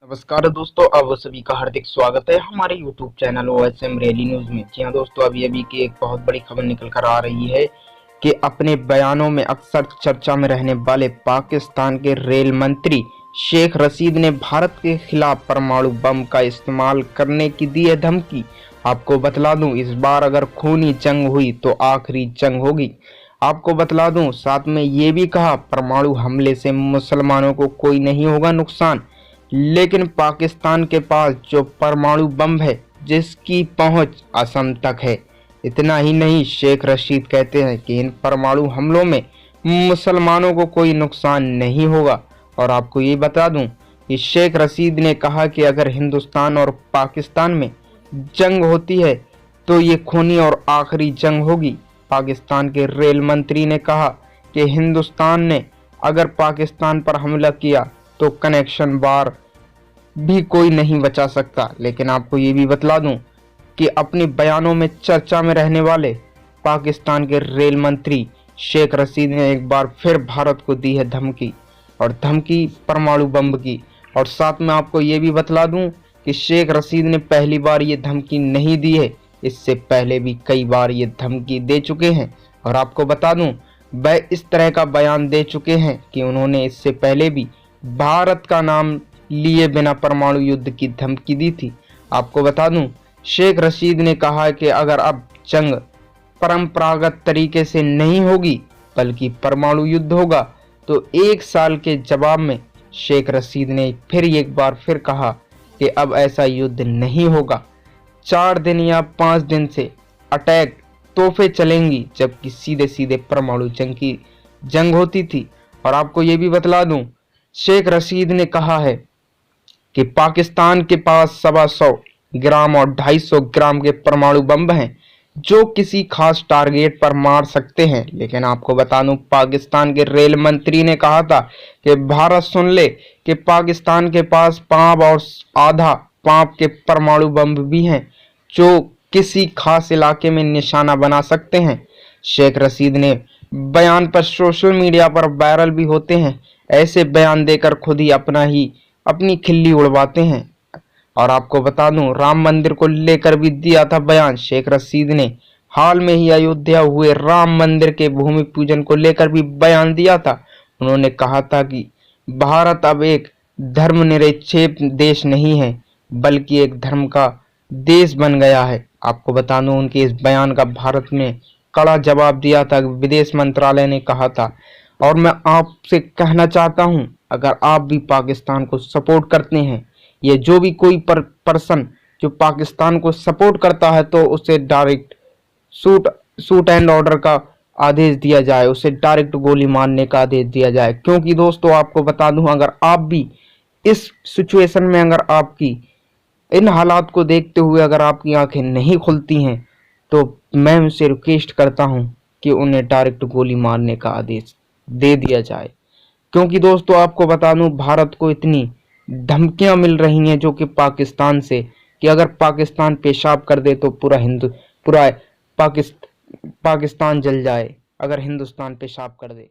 नमस्कार दोस्तों, आप सभी का हार्दिक स्वागत है हमारे YouTube channel OSM rally news में। जी हाँ दोस्तों, अभी की एक बहुत बड़ी खबर निकल कर आ रही है कि अपने बयानों में अक्सर चर्चा में रहने वाले पाकिस्तान के रेल मंत्री शेख रशीद ने भारत के खिलाफ परमाणु बम का इस्तेमाल करने की दी है धमकी। आपको बतला दूं, इस बार अगर खूनी जंग हुई तो आखिरी जंग होगी। आपको बतला दूं, साथ में ये भी कहा परमाणु हमले से मुसलमानों को कोई नहीं होगा नुकसान, लेकिन पाकिस्तान के पास जो परमाणु बम है जिसकी पहुंच असम तक है। इतना ही नहीं, शेख रशीद कहते हैं कि इन परमाणु हमलों में मुसलमानों को कोई नुकसान नहीं होगा। और आपको ये बता दूं कि शेख रशीद ने कहा कि अगर हिंदुस्तान और पाकिस्तान में जंग होती है तो ये खूनी और आखिरी जंग होगी। पाकिस्तान के रेल मंत्री ने कहा कि हिंदुस्तान ने अगर पाकिस्तान पर हमला किया तो कनेक्शन बार भी कोई नहीं बचा सकता। लेकिन आपको ये भी बतला दूं कि अपने बयानों में चर्चा में रहने वाले पाकिस्तान के रेल मंत्री शेख रशीद ने एक बार फिर भारत को दी है धमकी, और धमकी परमाणु बम की। और साथ में आपको ये भी बतला दूं कि शेख रशीद ने पहली बार ये धमकी नहीं दी है, इससे पहले भी कई बार ये धमकी दे चुके हैं। और आपको बता दूं, वह इस तरह का बयान दे चुके हैं कि उन्होंने इससे पहले भी भारत का नाम लिए बिना परमाणु युद्ध की धमकी दी थी। आपको बता दूं, शेख रशीद ने कहा कि अगर अब जंग परंपरागत तरीके से नहीं होगी बल्कि परमाणु युद्ध होगा, तो 1 साल के जवाब में शेख रशीद ने फिर एक बार फिर कहा कि अब ऐसा युद्ध नहीं होगा। 4 दिन या 5 दिन से अटैक तोहफे चलेंगी, जबकि सीधे सीधे परमाणु जंग की जंग होती थी। और आपको ये भी बतला दूं, शेख रशीद ने कहा है कि पाकिस्तान के पास 125 ग्राम और 250 ग्राम के परमाणु बम हैं जो किसी खास टारगेट पर मार सकते हैं। लेकिन आपको बता दूं, पाकिस्तान के रेल मंत्री ने कहा था कि भारत सुन ले कि पाकिस्तान के पास पांव और आधा पांव के परमाणु बम भी हैं जो किसी खास इलाके में निशाना बना सकते हैं। शेख रशीद ने बयान पर सोशल मीडिया पर वायरल भी होते हैं। ऐसे बयान देकर खुद ही अपनी खिल्ली उड़वाते हैं। और आपको बता दूं, राम मंदिर को लेकर भी दिया था बयान। शेख रशीद ने हाल में ही अयोध्या हुए राम मंदिर के भूमि पूजन को लेकर भी बयान दिया था। उन्होंने कहा था कि भारत अब एक धर्मनिरपेक्ष देश नहीं है बल्कि एक धर्म का देश बन गया है। आपको बता दूं, उनके इस बयान का भारत में कड़ा जवाब दिया था, विदेश मंत्रालय ने कहा था। और मैं आपसे कहना चाहता हूं, अगर आप भी पाकिस्तान को सपोर्ट करते हैं, ये जो भी कोई पर्सन जो पाकिस्तान को सपोर्ट करता है, तो उसे डायरेक्ट शूट एंड ऑर्डर का आदेश दिया जाए, उसे डायरेक्ट गोली मारने का आदेश दिया जाए। क्योंकि दोस्तों, आपको बता दूं, अगर आप भी इस सिचुएशन में, अगर आपकी इन हालात को देखते हुए अगर आपकी आंखें नहीं खुलती हैं, तो मैं उनसे रिक्वेस्ट करता हूं कि उन्हें डायरेक्ट गोली मारने का आदेश दे दिया जाए। क्योंकि दोस्तों, आपको बता दूं, भारत को इतनी धमकियां मिल रही हैं जो कि पाकिस्तान से, कि अगर पाकिस्तान पेशाब कर दे तो पूरा पाकिस्तान जल जाए, अगर हिंदुस्तान पेशाब कर दे।